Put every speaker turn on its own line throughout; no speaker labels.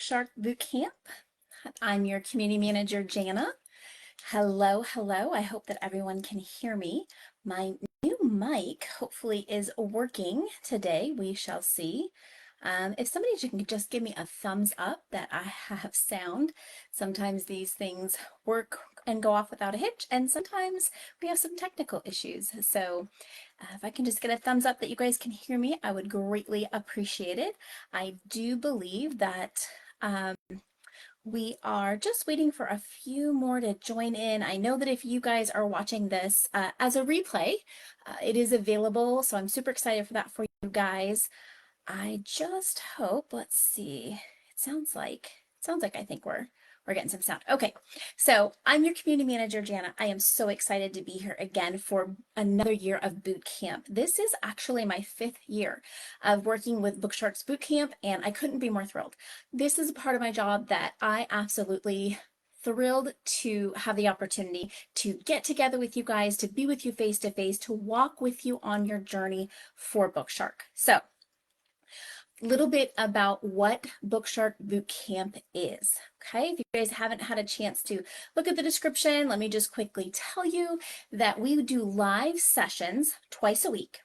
BookShark Bootcamp. I'm your community manager, Jana. Hello, hello. I hope that everyone can hear me. My new mic hopefully is working today. We shall see. If somebody can just give me a thumbs up that I have sound. Sometimes these things work and go off without a hitch, and sometimes we have some technical issues. So if I can just get a thumbs up that you guys can hear me, I would greatly appreciate it. I do believe that we are just waiting for a few more to join in. I know that if you guys are watching this as a replay, it is available, so I'm super excited for that for you guys. I just hope, let's see, it sounds like I think we're getting some sound. Okay, so I'm your community manager, Jana. I am so excited to be here again for another year of boot camp. This is actually my 5th year of working with BookShark's boot camp, and I couldn't be more thrilled. This is a part of my job that I absolutely thrilled to have the opportunity to get together with you guys, to be with you face to face, to walk with you on your journey for BookShark. So little bit about what BookShark Bootcamp is. Okay, if you guys haven't had a chance to look at the description, let me just quickly tell you that we do live sessions twice a week.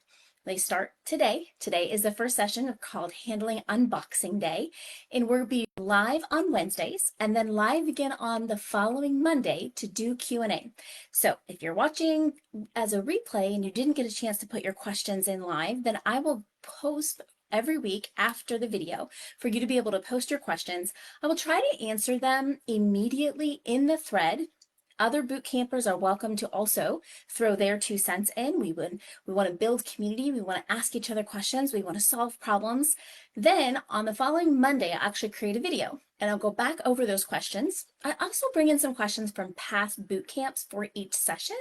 They start today. Today is the first session called Handling Unboxing Day, and we'll be live on Wednesdays and then live again on the following Monday to do Q&A. So if you're watching as a replay and you didn't get a chance to put your questions in live, then I will post every week after the video for you to be able to post your questions. I will try to answer them immediately in the thread. Other boot campers are welcome to also throw their 2 cents in. We want to build community. We want to ask each other questions. We want to solve problems. Then on the following Monday, I'll actually create a video and I'll go back over those questions. I also bring in some questions from past boot camps for each session,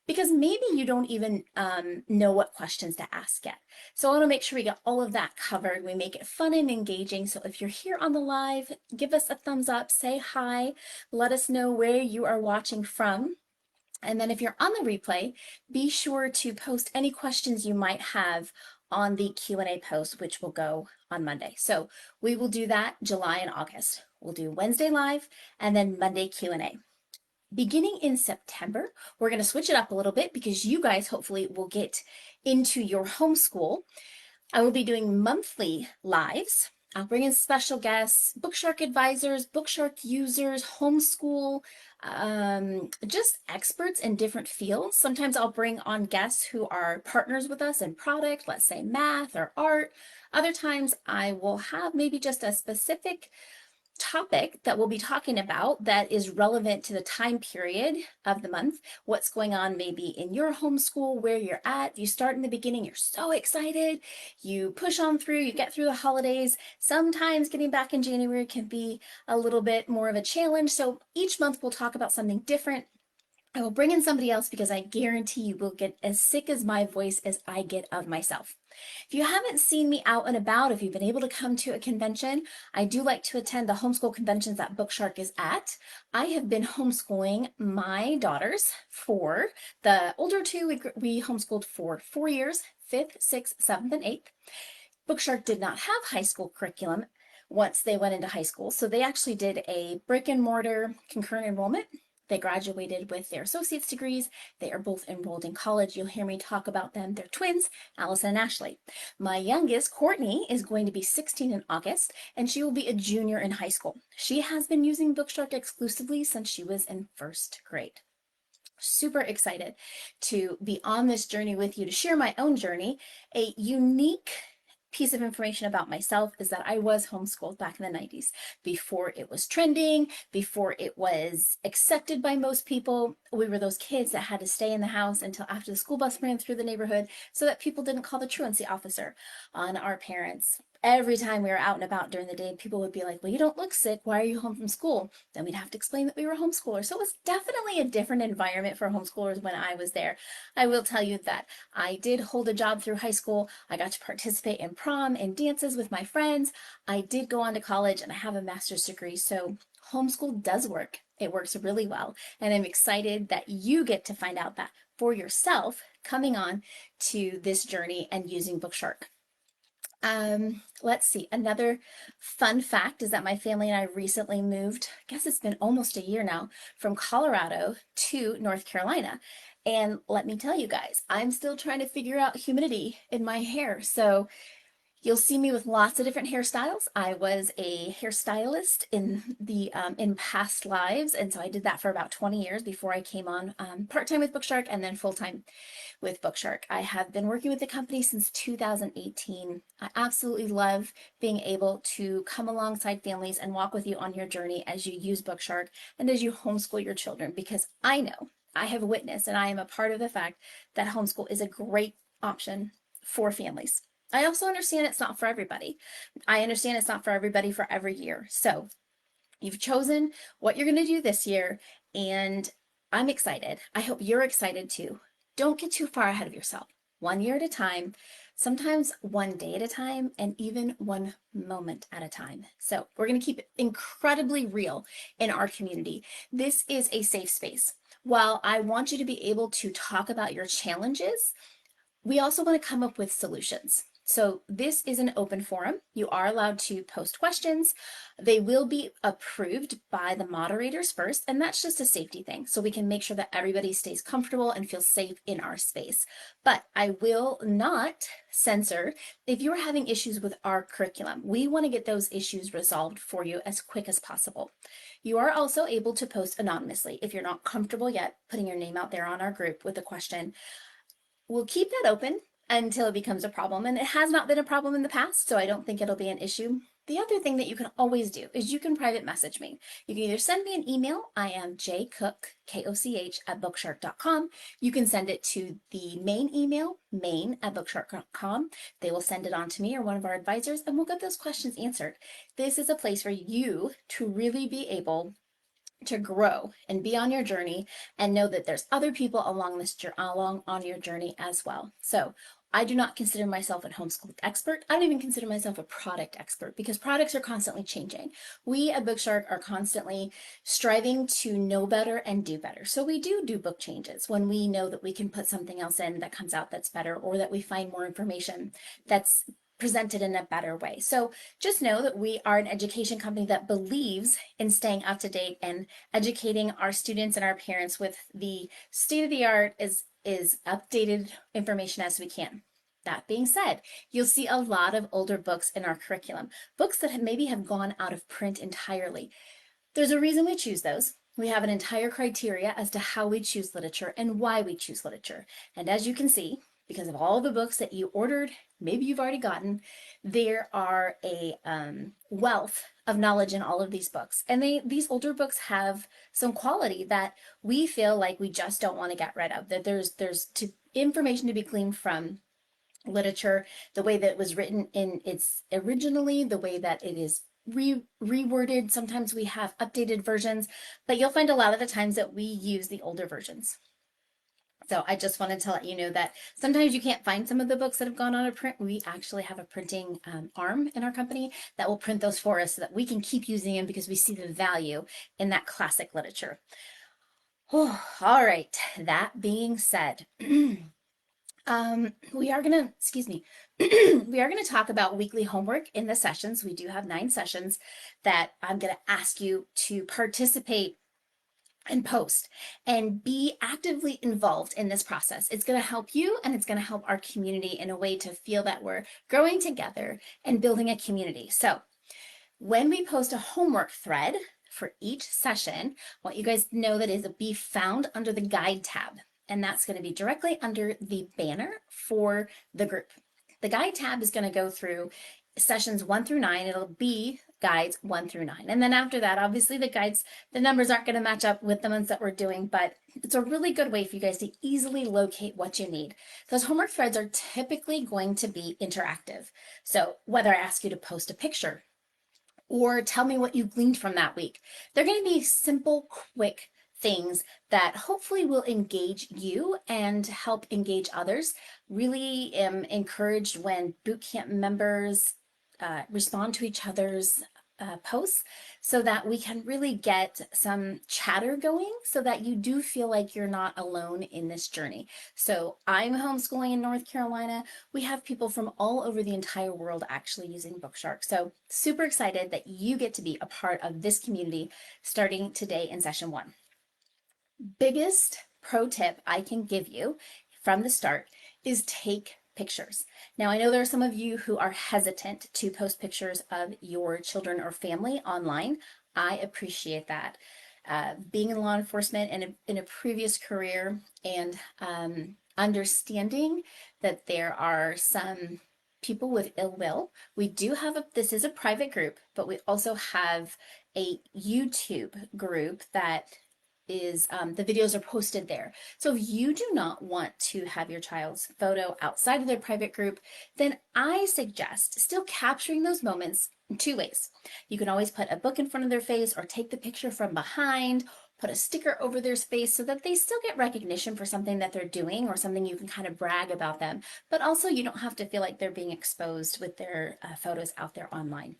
because maybe you don't even know what questions to ask yet. So I want to make sure we get all of that covered. We make it fun and engaging. So if you're here on the live, give us a thumbs up, say hi, let us know where you are watching from. And then if you're on the replay, be sure to post any questions you might have on the Q&A post, which will go on Monday. So we will do that July and August. We'll do Wednesday live and then Monday Q&A. Beginning in September, we're going to switch it up a little bit because you guys hopefully will get into your homeschool. I will be doing monthly lives. I'll bring in special guests, BookShark advisors, BookShark users, homeschool, just experts in different fields. Sometimes I'll bring on guests who are partners with us in product, let's say math or art. Other times I will have maybe just a specific topic that we'll be talking about that is relevant to the time period of the month, what's going on maybe in your homeschool, where you're at. You start in the beginning, you're so excited, you push on through, you get through the holidays. Sometimes getting back in January can be a little bit more of a challenge. So each month we'll talk about something different. I will bring in somebody else because I guarantee you will get as sick as my voice as I get of myself. If you haven't seen me out and about, if you've been able to come to a convention, I do like to attend the homeschool conventions that BookShark is at. I have been homeschooling my daughters for the older 2, we homeschooled for 4 years, 5th, 6th, 7th, and 8th. BookShark did not have high school curriculum once they went into high school, so they actually did a brick and mortar concurrent enrollment. They graduated with their associate's degrees. They are both enrolled in college. You'll hear me talk about them. They're twins, Allison and Ashley. My youngest, Courtney, is going to be 16 in August, and she will be a junior in high school. She has been using BookShark exclusively since she was in 1st grade. Super excited to be on this journey with you, to share my own journey. A unique piece of information about myself is that I was homeschooled back in the 90s, before it was trending, before it was accepted by most people. We were those kids that had to stay in the house until after the school bus ran through the neighborhood so that people didn't call the truancy officer on our parents. Every time we were out and about during the day, people would be like, well, you don't look sick. Why are you home from school? Then we'd have to explain that we were homeschoolers. So it was definitely a different environment for homeschoolers when I was there. I will tell you that I did hold a job through high school. I got to participate in prom and dances with my friends. I did go on to college and I have a master's degree. So homeschool does work. It works really well. And I'm excited that you get to find out that for yourself coming on to this journey and using BookShark. Let's see. Another fun fact is that my family and I recently moved, I guess it's been almost a year now, from Colorado to North Carolina. And let me tell you guys, I'm still trying to figure out humidity in my hair. So you'll see me with lots of different hairstyles. I was a hairstylist in past lives, and so I did that for about 20 years before I came on part-time with BookShark and then full-time with BookShark. I have been working with the company since 2018. I absolutely love being able to come alongside families and walk with you on your journey as you use BookShark and as you homeschool your children, because I know, I have witnessed, and I am a part of the fact that homeschool is a great option for families. I also understand it's not for everybody. I understand it's not for everybody for every year. So you've chosen what you're going to do this year, and I'm excited. I hope you're excited too. Don't get too far ahead of yourself. 1 year at a time, sometimes 1 day at a time, and even 1 moment at a time. So we're going to keep it incredibly real in our community. This is a safe space. While I want you to be able to talk about your challenges, we also want to come up with solutions. So this is an open forum. You are allowed to post questions. They will be approved by the moderators first, and that's just a safety thing. So we can make sure that everybody stays comfortable and feels safe in our space. But I will not censor if you're having issues with our curriculum. We want to get those issues resolved for you as quick as possible. You are also able to post anonymously if you're not comfortable yet putting your name out there on our group with a question. We'll keep that open until it becomes a problem, and it has not been a problem in the past, so I don't think it'll be an issue. The other thing that you can always do is you can private message me. You can either send me an email. I am jcook, K-O-C-H, @bookshark.com. You can send it to the main email, main@bookshark.com. They will send it on to me or one of our advisors, and we'll get those questions answered. This is a place for you to really be able to grow and be on your journey and know that there's other people along on your journey as well. So I do not consider myself a homeschool expert. I don't even consider myself a product expert, because products are constantly changing. We at BookShark are constantly striving to know better and do better. So we do book changes when we know that we can put something else in that comes out that's better, or that we find more information that's presented in a better way. So just know that we are an education company that believes in staying up to date and educating our students and our parents with the state of the art is updated information as we can. That being said, you'll see a lot of older books in our curriculum, books that maybe have gone out of print entirely. There's a reason we choose those. We have an entire criteria as to how we choose literature and why we choose literature. And as you can see, because of all the books that you ordered, maybe you've already gotten, there are a wealth of knowledge in all of these books. And these older books have some quality that we feel like we just don't want to get rid of, that there's information to be gleaned from literature, the way that it was written in its originally, the way that it is reworded. Sometimes we have updated versions, but you'll find a lot of the times that we use the older versions. So I just wanted to let you know that sometimes you can't find some of the books that have gone out of print. We actually have a printing arm in our company that will print those for us so that we can keep using them, because we see the value in that classic literature. Oh, all right, that being said, we are gonna, we are gonna talk about weekly homework in the sessions. We do have 9 sessions that I'm gonna ask you to participate and post and be actively involved in this process. It's going to help you, and it's going to help our community in a way to feel that we're growing together and building a community. So when we post a homework thread for each session, I want you guys to know that it will be found under the guide tab, and that's going to be directly under the banner for the group. The guide tab is going to go through sessions 1 through 9. It'll be guides 1 through 9. And then after that, obviously the guides, the numbers aren't going to match up with the ones that we're doing, but it's a really good way for you guys to easily locate what you need. Those homework threads are typically going to be interactive. So whether I ask you to post a picture or tell me what you gleaned from that week, they're going to be simple, quick things that hopefully will engage you and help engage others. Really am encouraged when bootcamp members respond to each other's posts so that we can really get some chatter going so that you do feel like you're not alone in this journey. So I'm homeschooling in North Carolina. We have people from all over the entire world actually using BookShark. So super excited that you get to be a part of this community starting today in session 1. Biggest pro tip I can give you from the start is take pictures. Now, I know there are some of you who are hesitant to post pictures of your children or family online. I appreciate that. Being in law enforcement and in a previous career and understanding that there are some people with ill will. We do have this is a private group, but we also have a YouTube group that is the videos are posted there. So if you do not want to have your child's photo outside of their private group, then I suggest still capturing those moments in 2 ways. You can always put a book in front of their face or take the picture from behind, put a sticker over their face so that they still get recognition for something that they're doing or something you can kind of brag about them. But also you don't have to feel like they're being exposed with their photos out there online.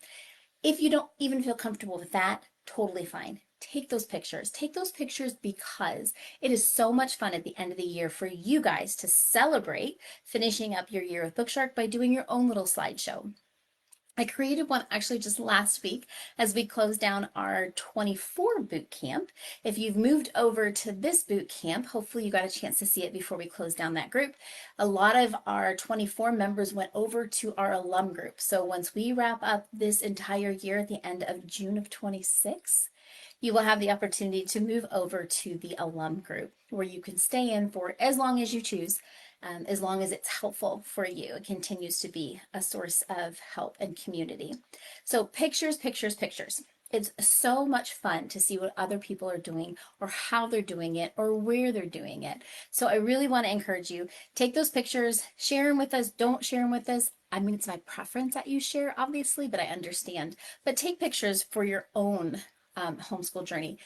If you don't even feel comfortable with that, totally fine. Take those pictures. Take those pictures because it is so much fun at the end of the year for you guys to celebrate finishing up your year with BookShark by doing your own little slideshow. I created one actually just last week as we closed down our 24 boot camp. If you've moved over to this boot camp, hopefully you got a chance to see it before we closed down that group. A lot of our 24 members went over to our alum group. So once we wrap up this entire year at the end of June of 26, you will have the opportunity to move over to the alum group where you can stay in for as long as you choose. As long as it's helpful for you. It continues to be a source of help and community. So pictures, pictures, pictures. It's so much fun to see what other people are doing or how they're doing it or where they're doing it. So I really want to encourage you, take those pictures, share them with us, don't share them with us. I mean, it's my preference that you share, obviously, but I understand. But take pictures for your own homeschool journey.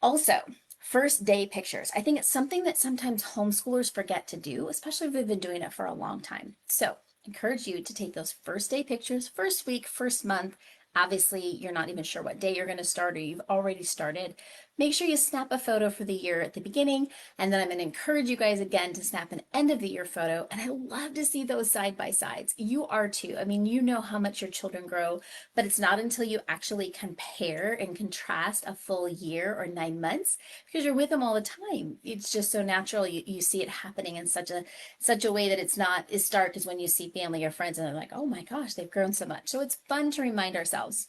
Also, first day pictures. I think it's something that sometimes homeschoolers forget to do, especially if they've been doing it for a long time. So encourage you to take those first day pictures, first week, first month. Obviously, you're not even sure what day you're going to start or you've already started. Make sure you snap a photo for the year at the beginning, and then I'm going to encourage you guys again to snap an end of the year photo, and I love to see those side by sides. You are too. I mean, you know how much your children grow, but it's not until you actually compare and contrast a full year or 9 months because you're with them all the time. It's just so natural. You see it happening in such a way that it's not as stark as when you see family or friends and they're like, oh my gosh, they've grown so much. So it's fun to remind ourselves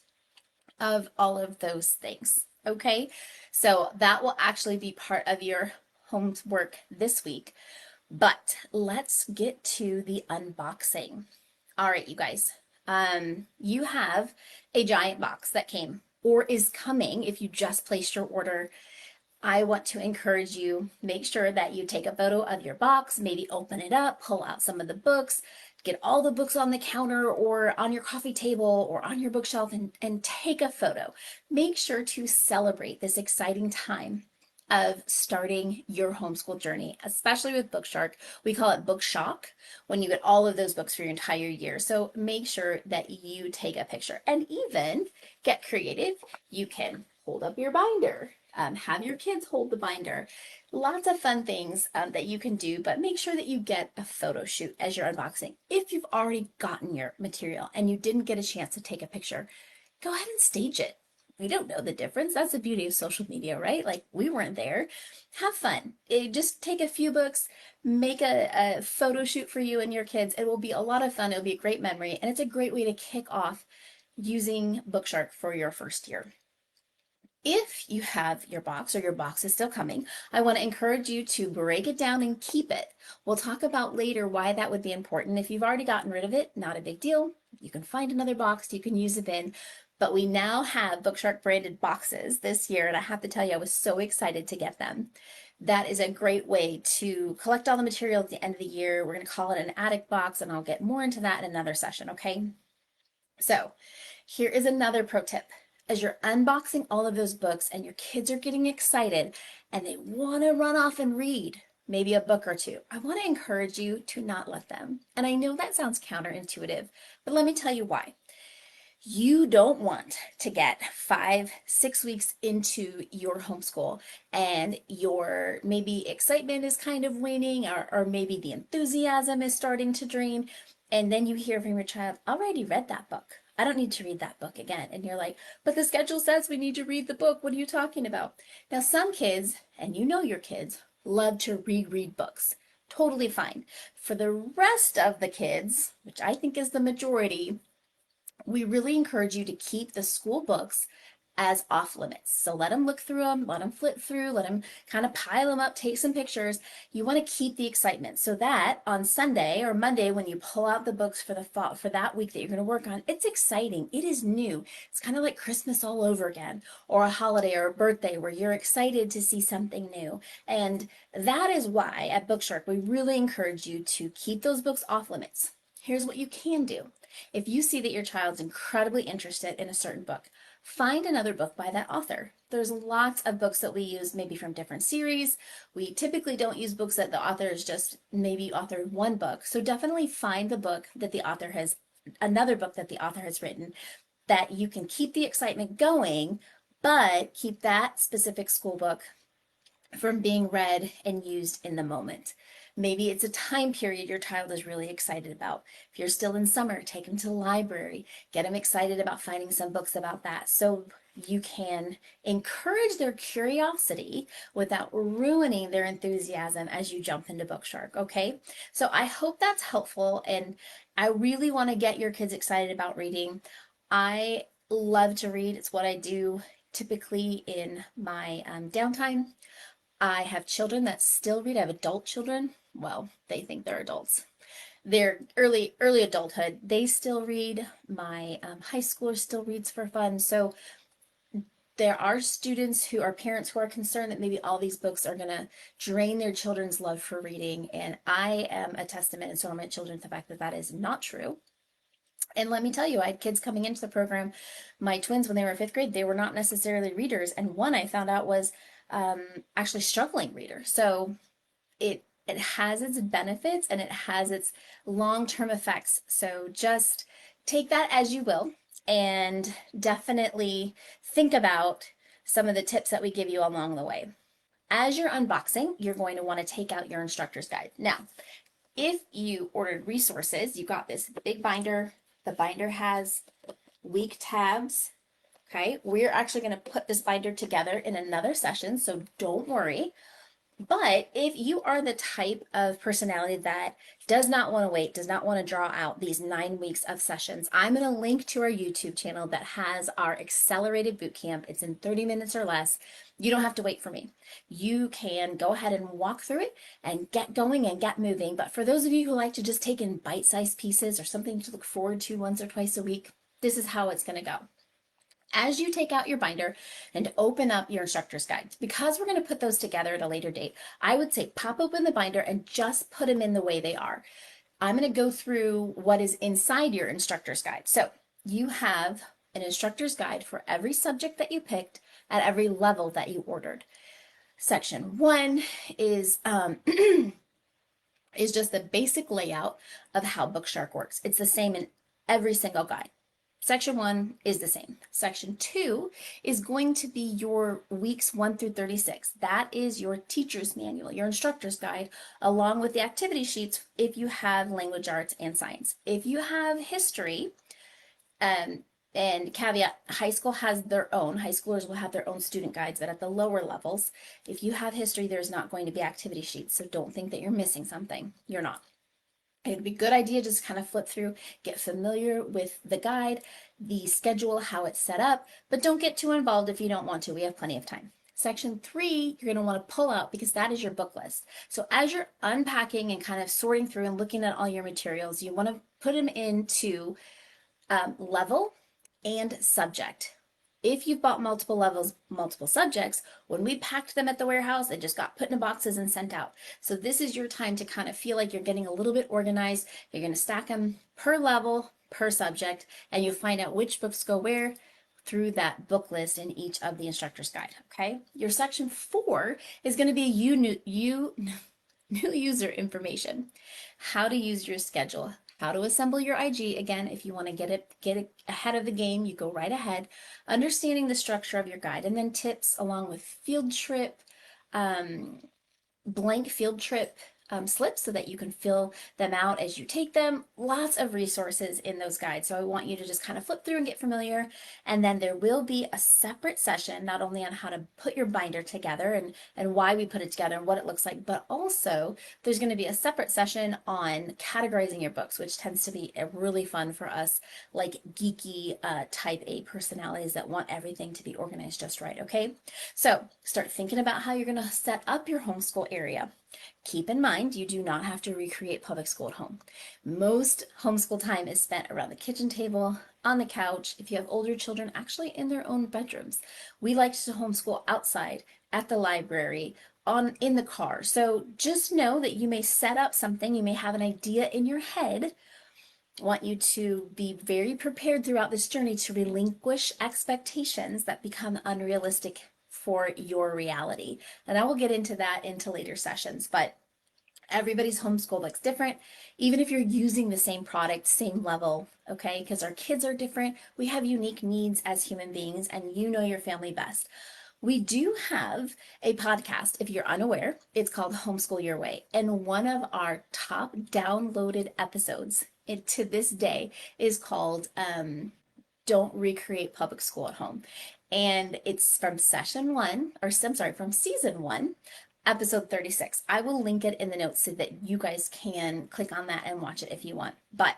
of all of those things. Okay, so that will actually be part of your homework this week. But let's get to the unboxing. All right, you guys, you have a giant box that came or is coming if you just placed your order. I want to encourage you, make sure that you take a photo of your box, maybe open it up, pull out some of the books, get all the books on the counter or on your coffee table or on your bookshelf and take a photo. Make sure to celebrate this exciting time of starting your homeschool journey, especially with BookShark. We call it Book Shock when you get all of those books for your entire year. So make sure that you take a picture and even get creative. You can hold up your binder. Have your kids hold the binder. Lots of fun things that you can do, but make sure that you get a photo shoot as you're unboxing. If you've already gotten your material and you didn't get a chance to take a picture, go ahead and stage it. We don't know the difference. That's the beauty of social media, right? Like we weren't there. Have fun. Just take a few books, make a photo shoot for you and your kids. It will be a lot of fun. It'll be a great memory, and it's a great way to kick off using BookShark for your first year. If you have your box or your box is still coming, I want to encourage you to break it down and keep it. We'll talk about later why that would be important. If you've already gotten rid of it, not a big deal. You can find another box, you can use a bin. But we now have BookShark branded boxes this year, and I have to tell you, I was so excited to get them. That is a great way to collect all the material at the end of the year. We're going to call it an attic box, and I'll get more into that in another session, okay? So here is another pro tip. As you're unboxing all of those books and your kids are getting excited and they want to run off and read maybe a book or two, I want to encourage you to not let them. And I know that sounds counterintuitive, but let me tell you why. You don't want to get 5, 6 weeks into your homeschool and your maybe excitement is kind of waning, or maybe the enthusiasm is starting to drain. And then you hear from your child, I already read that book. I don't need to read that book again. And you're like, but the schedule says we need to read the book. What are you talking about? Now, some kids, and you know your kids, love to reread books. Totally fine. For the rest of the kids, which I think is the majority, we really encourage you to keep the school books as off limits. So let them look through them, let them flip through, let them kind of pile them up, take some pictures. You want to keep the excitement so that on Sunday or Monday, when you pull out the books for the fall, for that week that you're going to work on, it's exciting. It is new. It's kind of like Christmas all over again, or a holiday or a birthday where you're excited to see something new. And that is why at BookShark, we really encourage you to keep those books off limits. Here's what you can do. If you see that your child's incredibly interested in a certain book, find another book by that author. There's lots of books that we use maybe from different series. We typically don't use books that the author is just maybe authored one book. So definitely find the book that the author has, another book that the author has written, that you can keep the excitement going, but keep that specific school book from being read and used in the moment. Maybe it's a time period your child is really excited about. If you're still in summer, take them to the library, get them excited about finding some books about that, so you can encourage their curiosity without ruining their enthusiasm as you jump into BookShark, okay? So I hope that's helpful, and I really want to get your kids excited about reading. I love to read. It's what I do typically in my downtime. I have children that still read. I have adult children. Well, they think they're adults. They're early adulthood. They still read. My high schooler still reads for fun. So there are students who are parents who are concerned that maybe all these books are going to drain their children's love for reading. And I am a testament, and so are my children, to the fact that that is not true. And let me tell you, I had kids coming into the program. My twins, when they were in 5th grade, they were not necessarily readers. And one I found out was actually struggling reader. So it has its benefits and it has its long-term effects. So just take that as you will, and definitely think about some of the tips that we give you along the way. As you're unboxing, you're going to want to take out your instructor's guide. Now, if you ordered resources, you got this big binder. The binder has week tabs. Okay, we're actually going to put this binder together in another session, so don't worry. But if you are the type of personality that does not want to wait, does not want to draw out these 9 weeks of sessions, I'm going to link to our YouTube channel that has our accelerated boot camp. It's in 30 minutes or less. You don't have to wait for me. You can go ahead and walk through it and get going and get moving. But for those of you who like to just take in bite-sized pieces or something to look forward to once or twice a week, this is how it's going to go. As you take out your binder and open up your instructor's guide, because we're going to put those together at a later date, I would say pop open the binder and just put them in the way they are. I'm going to go through what is inside your instructor's guide. So you have an instructor's guide for every subject that you picked at every level that you ordered. Section 1 is is just the basic layout of how BookShark works. It's the same in every single guide. Section 1 is the same. Section 2 is going to be your weeks 1 through 36. That is your teacher's manual, your instructor's guide, along with the activity sheets if you have language arts and science. If you have history, and caveat, high school has their own, high schoolers will have their own student guides, but at the lower levels, if you have history, there's not going to be activity sheets, so don't think that you're missing something. You're not. It'd be a good idea just kind of flip through, get familiar with the guide, the schedule, how it's set up, but don't get too involved if you don't want to. We have plenty of time. Section 3, you're going to want to pull out because that is your book list. So as you're unpacking and kind of sorting through and looking at all your materials, you want to put them into level and subject. If you've bought multiple levels, multiple subjects, when we packed them at the warehouse, they just got put in boxes and sent out. So this is your time to kind of feel like you're getting a little bit organized. You're going to stack them per level, per subject, and you'll find out which books go where through that book list in each of the instructor's guide, okay? Your section 4 is going to be new user information. How to use your schedule. how to assemble your IG. Again, if you want to get it ahead of the game, you go right ahead. Understanding the structure of your guide, and then tips along with field trip, blank field trip slips so that you can fill them out as you take them. Lots of resources in those guides. So I want you to just kind of flip through and get familiar. And then there will be a separate session, not only on how to put your binder together and why we put it together and what it looks like, but also there's going to be a separate session on categorizing your books, which tends to be really fun for us, like geeky type A personalities that want everything to be organized just right. Okay, so start thinking about how you're going to set up your homeschool area. Keep in mind, you do not have to recreate public school at home. Most homeschool time is spent around the kitchen table, on the couch, if you have older children, actually in their own bedrooms. We like to homeschool outside, at the library, in the car. So just know that you may set up something, you may have an idea in your head. I want you to be very prepared throughout this journey to relinquish expectations that become unrealistic for your reality. And I will get into that into later sessions, but everybody's homeschool looks different, even if you're using the same product, same level, okay? Because our kids are different. We have unique needs as human beings, and you know your family best. We do have a podcast, if you're unaware. It's called Homeschool Your Way. And one of our top downloaded episodes to this day is called Don't Recreate Public School at Home. And it's from from season 1, episode 36. I will link it in the notes so that you guys can click on that and watch it if you want. But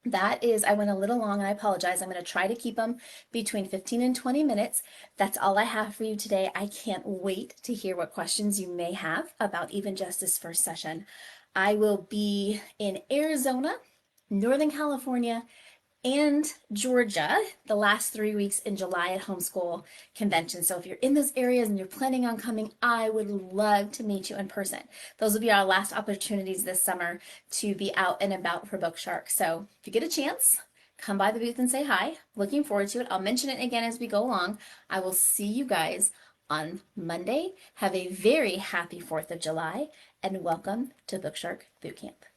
that is, I went a little long and I apologize. I'm going to try to keep them between 15 and 20 minutes. That's all I have for you today. I can't wait to hear what questions you may have about even just this first session. I will be in Arizona, Northern California, and Georgia the last 3 weeks in July at Homeschool Convention. So if you're in those areas and you're planning on coming, I would love to meet you in person. Those will be our last opportunities this summer to be out and about for BookShark. So if you get a chance, come by the booth and say hi. Looking forward to it. I'll mention it again as we go along. I will see you guys on Monday. Have a very happy 4th of July and welcome to BookShark Bootcamp.